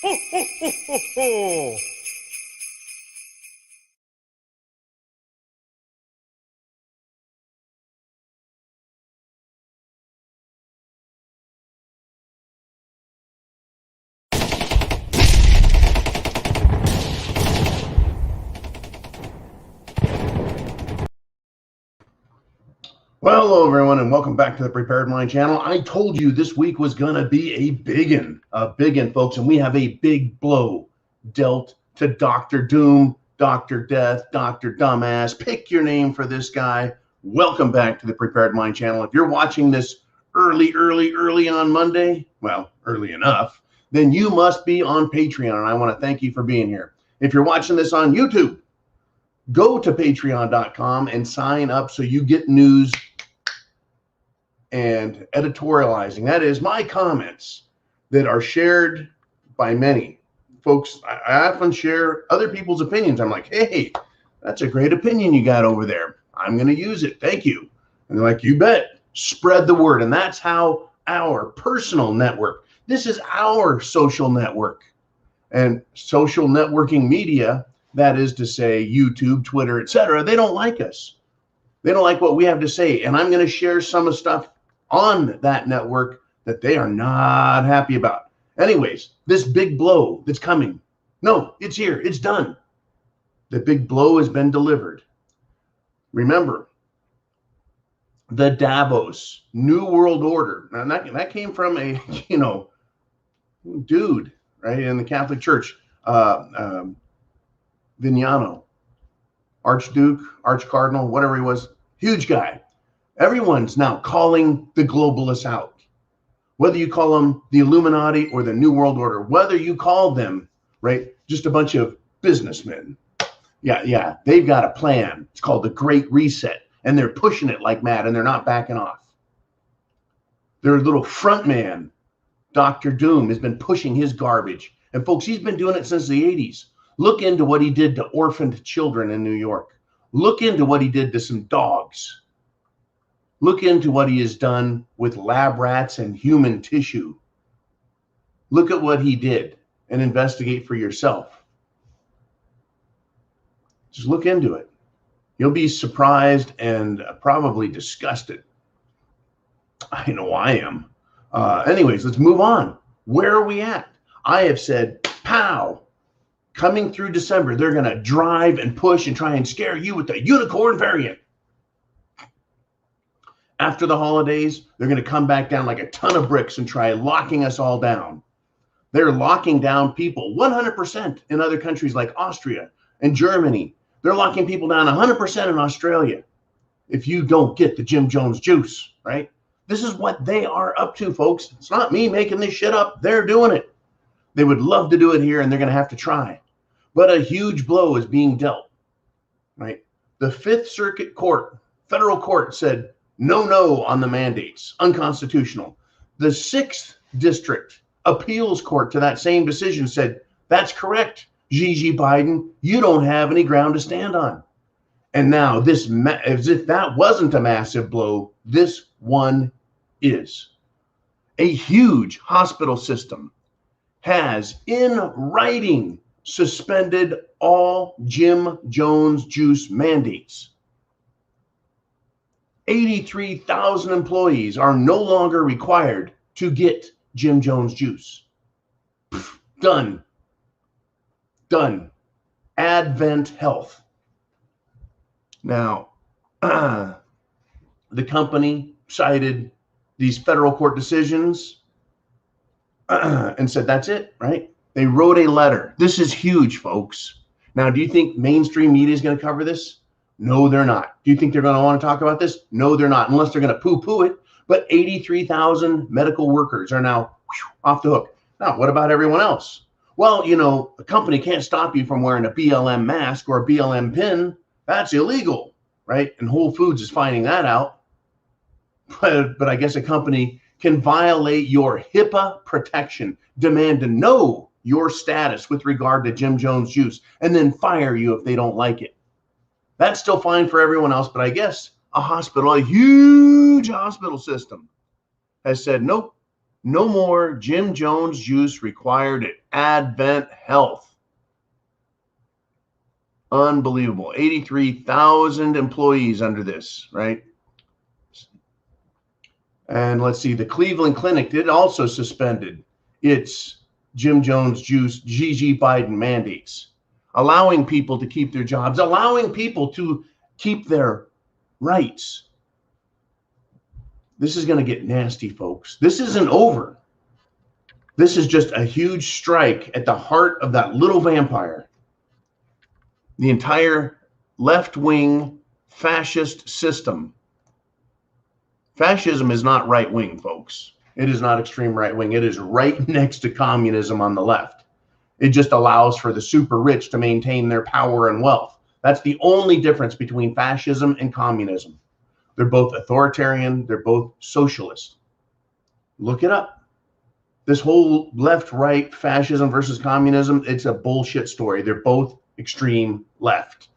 Ho, ho, ho, ho, ho. Well, hello everyone, and welcome back to the Prepared Mind channel. I told you this week was going to be a big one, folks, and we have a big blow dealt to Dr. Doom, Dr. Death, Dr. Dumbass. Pick your name for this guy. Welcome back to the Prepared Mind channel. If you're watching this early on Monday, well, early enough, then you must be on Patreon, and I want to thank you for being here. If you're watching this on YouTube, go to patreon.com and sign up so you get news and editorializing. That is my comments that are shared by many folks. I often share other people's opinions. I'm like, hey, that's a great opinion you got over there. I'm going to use it. Thank you. And they're like, you bet. Spread the word. And that's how our personal network, this is our social network and social networking media. That is to say YouTube, Twitter, etc. They don't like us. They don't like what we have to say. And I'm going to share some of the stuff on that network that they are not happy about. Anyways, this big blow that's coming. No, it's here. It's done. The big blow has been delivered. Remember, the Davos New World Order. Now that came from a, dude, right, in the Catholic Church. Vignano, Archduke, Archcardinal, whatever he was, huge guy. Everyone's now calling the globalists out. Whether you call them the Illuminati or the New World Order, whether you call them, right, just a bunch of businessmen. Yeah, they've got a plan. It's called the Great Reset, and they're pushing it like mad, and they're not backing off. Their little front man, Dr. Doom, has been pushing his garbage. And folks, he's been doing it since the 80s. Look into what he did to orphaned children in New York. Look into what he did to some dogs. Look into what he has done with lab rats and human tissue. Look at what he did and investigate for yourself. Just look into it. You'll be surprised and probably disgusted. I know I am. Anyways, let's move on. Where are we at? I have said, pow. Coming through December, they're going to drive and push and try and scare you with the unicorn variant. After the holidays, they're going to come back down like a ton of bricks and try locking us all down. They're locking down people 100% in other countries like Austria and Germany. They're locking people down 100% in Australia if you don't get the Jim Jones juice, right? This is what they are up to, folks. It's not me making this shit up. They're doing it. They would love to do it here, and they're going to have to try. But a huge blow is being dealt, right? The Fifth Circuit Court, federal court, said no on the mandates, unconstitutional. The Sixth District Appeals Court to that same decision said, that's correct, Gigi Biden, you don't have any ground to stand on. And now this, as if that wasn't a massive blow, this one is. A huge hospital system has in writing suspended all Jim Jones juice mandates. 83,000 employees are no longer required to get Jim Jones juice. Done. Advent Health. Now, the company cited these federal court decisions and said, that's it, right? They wrote a letter. This is huge, folks. Now, do you think mainstream media is going to cover this? No, they're not. Do you think they're going to want to talk about this? No, they're not, unless they're going to poo-poo it. But 83,000 medical workers are now off the hook. Now, what about everyone else? Well, a company can't stop you from wearing a BLM mask or a BLM pin. That's illegal, right? And Whole Foods is finding that out. But I guess a company can violate your HIPAA protection, demand to know your status with regard to Jim Jones juice, and then fire you if they don't like it. That's still fine for everyone else, but I guess a huge hospital system has said, nope, No more Jim Jones juice required at Advent Health. Unbelievable. 83,000 employees under this, right? And let's see, the Cleveland Clinic did also suspended its Jim Jones juice GG Biden mandates, allowing people to keep their jobs, allowing people to keep their rights. This is going to get nasty, folks. This isn't over. This is just a huge strike at the heart of that little vampire. The entire left-wing fascist system. Fascism is not right-wing, folks. It is not extreme right-wing. It is right next to communism on the left. It just allows for the super rich to maintain their power and wealth. That's the only difference between fascism and communism. They're both authoritarian. They're both socialist. Look it up. This whole left-right fascism versus communism, it's a bullshit story. They're both extreme left.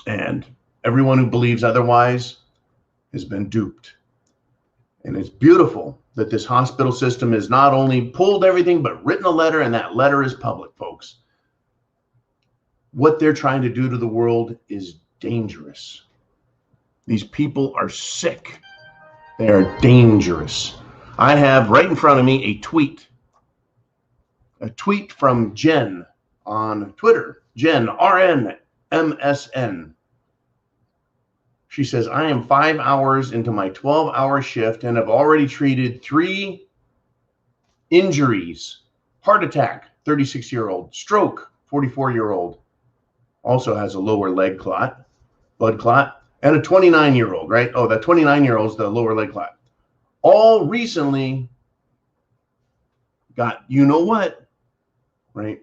And everyone who believes otherwise has been duped. And it's beautiful that this hospital system has not only pulled everything, but written a letter, and that letter is public, folks. What they're trying to do to the world is dangerous. These people are sick. They are dangerous. I have right in front of me a tweet from Jen on Twitter, Jen, RNMSN. She says, I am 5 hours into my 12-hour shift and have already treated 3 injuries. Heart attack, 36-year-old. Stroke, 44-year-old. Also has a lower leg clot, blood clot. And a 29-year-old, right? Oh, that 29-year-old is the lower leg clot. All recently got, you know what, right?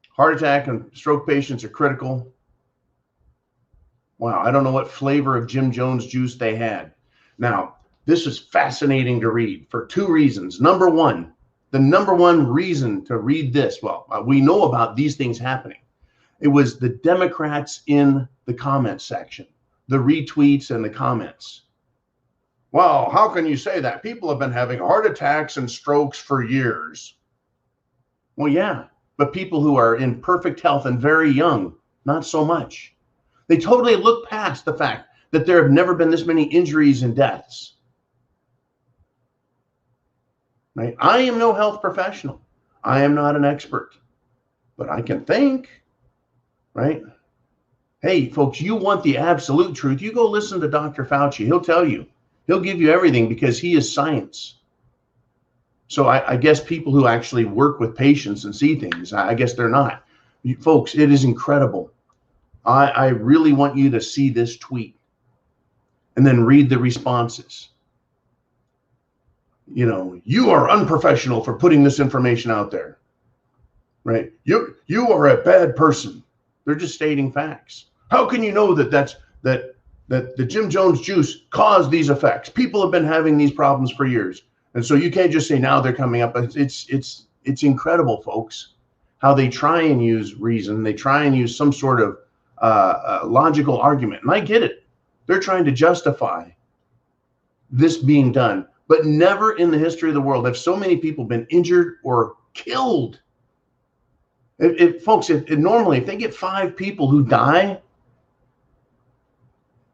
Heart attack and stroke patients are critical. Wow, I don't know what flavor of Jim Jones juice they had. Now, this is fascinating to read for 2 reasons. Number one, the number one reason to read this, well, we know about these things happening. It was the Democrats in the comment section, the retweets and the comments. Well, how can you say that? People have been having heart attacks and strokes for years. Well, yeah, but people who are in perfect health and very young, not so much. They totally look past the fact that there have never been this many injuries and deaths. Right? I am no health professional. I am not an expert, but I can think, right? Hey, folks, you want the absolute truth. You go listen to Dr. Fauci. He'll tell you. He'll give you everything because he is science. So I guess people who actually work with patients and see things, I guess they're not. Folks, it is incredible. I really want you to see this tweet and then read the responses. You know, you are unprofessional for putting this information out there, right? You are a bad person. They're just stating facts. How can you know that the Jim Jones juice caused these effects? People have been having these problems for years. And so you can't just say now they're coming up. It's incredible, folks, how they try and use reason. They try and use some sort of logical argument. And I get it. They're trying to justify this being done. But never in the history of the world have so many people been injured or killed. Folks, normally, if they get 5 people who die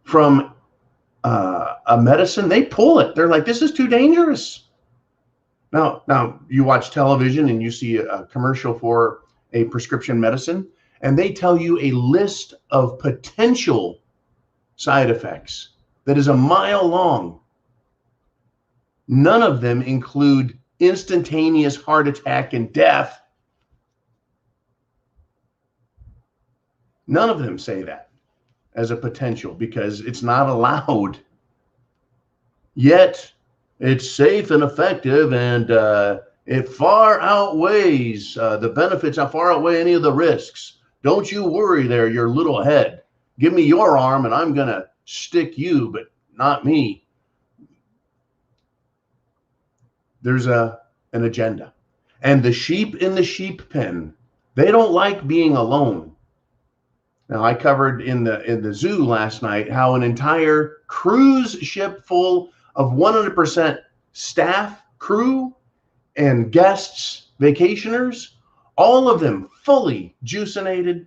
from a medicine, they pull it. They're like, this is too dangerous. Now you watch television and you see a commercial for a prescription medicine, and they tell you a list of potential side effects that is a mile long. None of them include instantaneous heart attack and death. None of them say that as a potential because it's not allowed. Yet it's safe and effective, and it far outweighs the benefits, far outweigh any of the risks. Don't you worry there, your little head. Give me your arm and I'm going to stick you, but not me. There's an agenda. And the sheep in the sheep pen, they don't like being alone. Now, I covered in the zoo last night how an entire cruise ship full of 100% staff, crew, and guests, vacationers, all of them fully juicinated.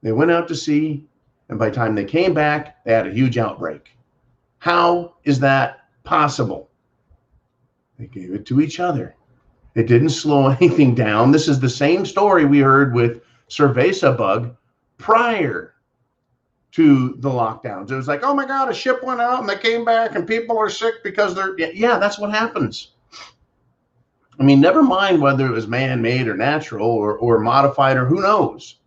They went out to sea, and by the time they came back, they had a huge outbreak. How is that possible? They gave it to each other. It didn't slow anything down. This is the same story we heard with cerveza bug prior to the lockdowns. It was like, oh my God, a ship went out and they came back and people are sick because they're, yeah, that's what happens. I mean, never mind whether it was man-made or natural or modified or who knows,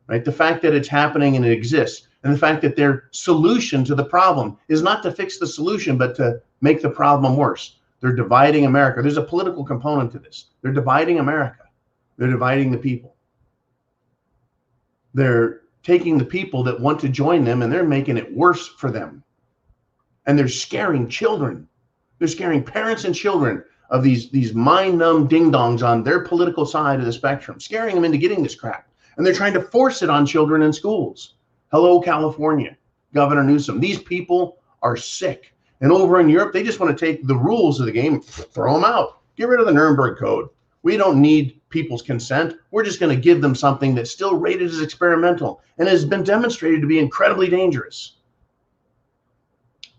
right? The fact that it's happening and it exists, and the fact that their solution to the problem is not to fix the solution, but to make the problem worse. They're dividing America. There's a political component to this. They're dividing America. They're dividing the people. They're taking the people that want to join them and they're making it worse for them. And they're scaring children. They're scaring parents and children of these mind-numb ding-dongs on their political side of the spectrum, scaring them into getting this crap. And they're trying to force it on children in schools. Hello, California, Governor Newsom. These people are sick. And over in Europe, they just want to take the rules of the game, throw them out. Get rid of the Nuremberg Code. We don't need people's consent. We're just going to give them something that's still rated as experimental and has been demonstrated to be incredibly dangerous.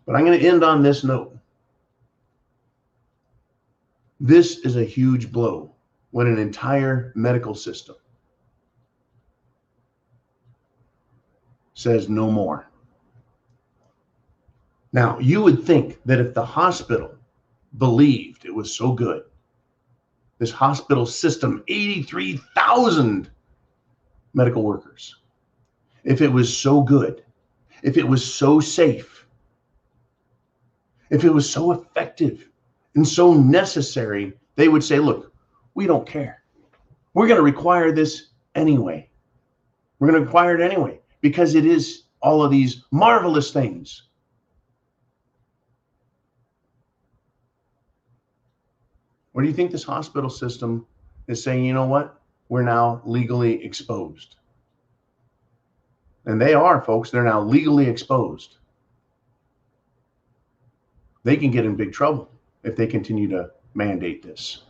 But I'm going to end on this note. This is a huge blow when an entire medical system says no more. Now, you would think that if the hospital believed it was so good, this hospital system, 83,000 medical workers, if it was so good, if it was so safe, if it was so effective and so necessary, they would say, look, we don't care. We're going to require this anyway. We're going to require it anyway because it is all of these marvelous things. What do you think this hospital system is saying? You know what? We're now legally exposed. And they are, folks. They're now legally exposed. They can get in big trouble if they continue to mandate this.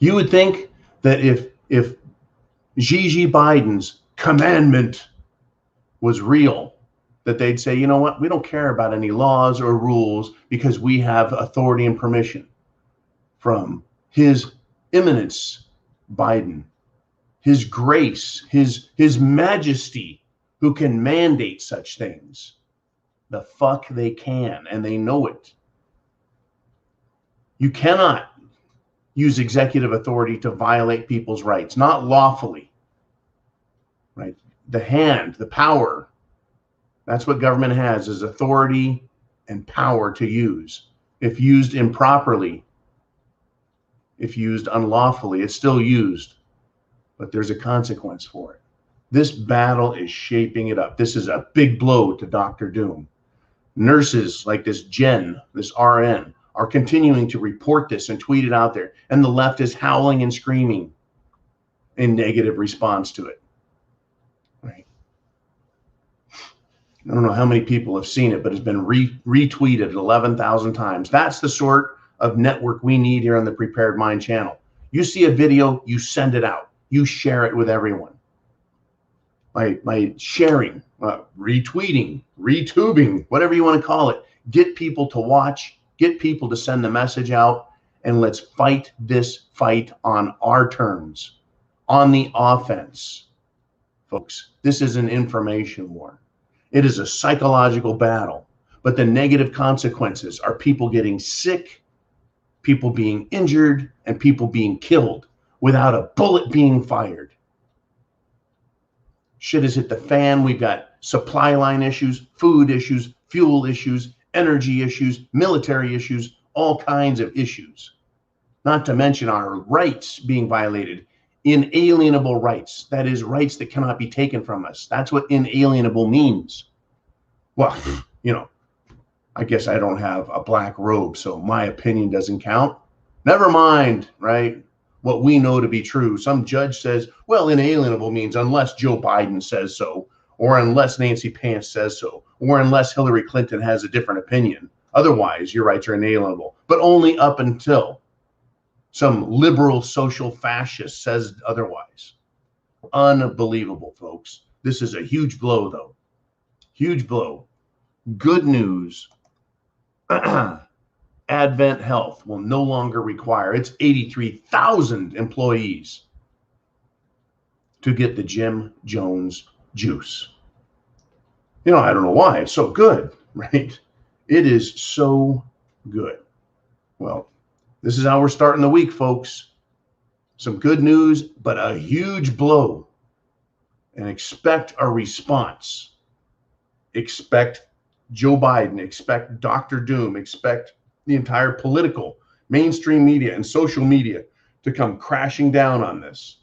You would think that if Gigi Biden's commandment was real, that they'd say, you know what, we don't care about any laws or rules because we have authority and permission from His Eminence Biden, His grace, His Majesty, who can mandate such things. The fuck they can, and they know it. You cannot use executive authority to violate people's rights, not lawfully, right? The hand, the power, that's what government has, is authority and power to use. If used improperly, if used unlawfully, it's still used, but there's a consequence for it. This battle is shaping it up. This is a big blow to Dr. Doom. Nurses like this Jen, this RN, are continuing to report this and tweet it out there, and the left is howling and screaming in negative response to it. Right? I don't know how many people have seen it, but it's been retweeted 11,000 times. That's the sort of network we need here on the Prepared Mind channel. You see a video, you send it out. You share it with everyone. By sharing, retweeting, retubing, whatever you want to call it. Get people to watch, get people to send the message out, and let's fight this fight on our terms, on the offense. Folks, this is an information war. It is a psychological battle, but the negative consequences are people getting sick, people being injured, and people being killed without a bullet being fired. Shit has hit the fan. We've got supply line issues, food issues, fuel issues, energy issues, military issues, all kinds of issues. Not to mention our rights being violated. Inalienable rights. That is, rights that cannot be taken from us. That's what inalienable means. Well, you know, I guess I don't have a black robe, so my opinion doesn't count. Never mind, right? What we know to be true. Some judge says, well, inalienable means unless Joe Biden says so, or unless Nancy Pants says so, or unless Hillary Clinton has a different opinion. Otherwise, your rights are inalienable, but only up until some liberal social fascist says otherwise. Unbelievable, folks. This is a huge blow, though. Huge blow. Good news. Advent Health will no longer require its 83,000 employees to get the Jim Jones juice. You know, I don't know why. It's so good, right? It is so good. Well, this is how we're starting the week, folks. Some good news, but a huge blow. And expect a response. Expect Joe Biden, expect Dr. Doom, expect the entire political, mainstream media and social media to come crashing down on this.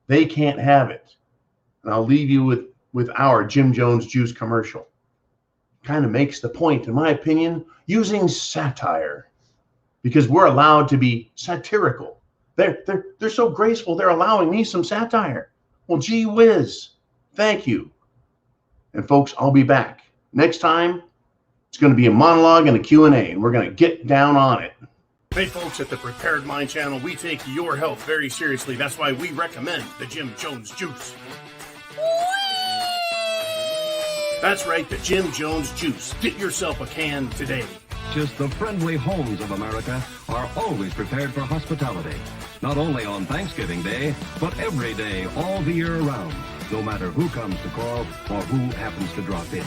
They can't have it. And I'll leave you with our Jim Jones juice commercial. Kind of makes the point, in my opinion, using satire, because we're allowed to be satirical. They're so graceful, they're allowing me some satire. Well, gee whiz. Thank you. And folks, I'll be back. Next time, it's going to be a monologue and a Q&A, and we're going to get down on it. Hey folks, at the Prepared Mind channel, we take your health very seriously. That's why we recommend the Jim Jones juice. That's right, the Jim Jones juice. Get yourself a can today. Just the friendly homes of America are always prepared for hospitality. Not only on Thanksgiving Day, but every day, all the year around. No matter who comes to call or who happens to drop in.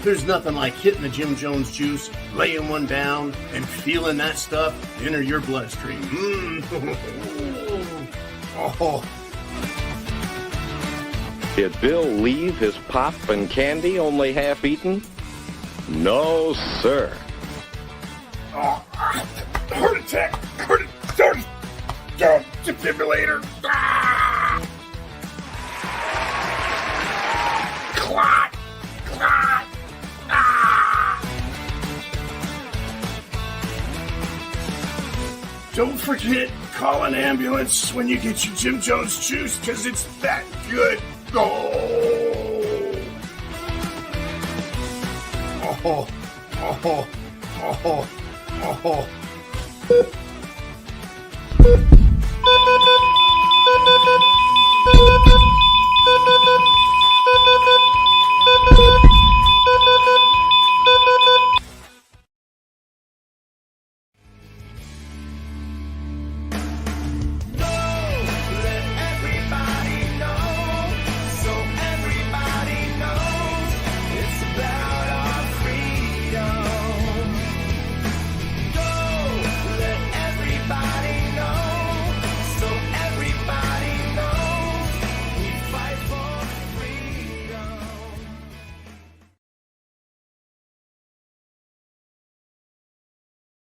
There's nothing like hitting the Jim Jones juice, laying one down, and feeling that stuff enter your bloodstream. Oh. Did Bill leave his pop and candy only half eaten? No, sir. Oh, heart attack! Defibrillator! Clot! Clot! Don't forget, call an ambulance when you get your Jim Jones juice, because it's that good. Oh! Oh! Oh! Oh! Oh! Oh!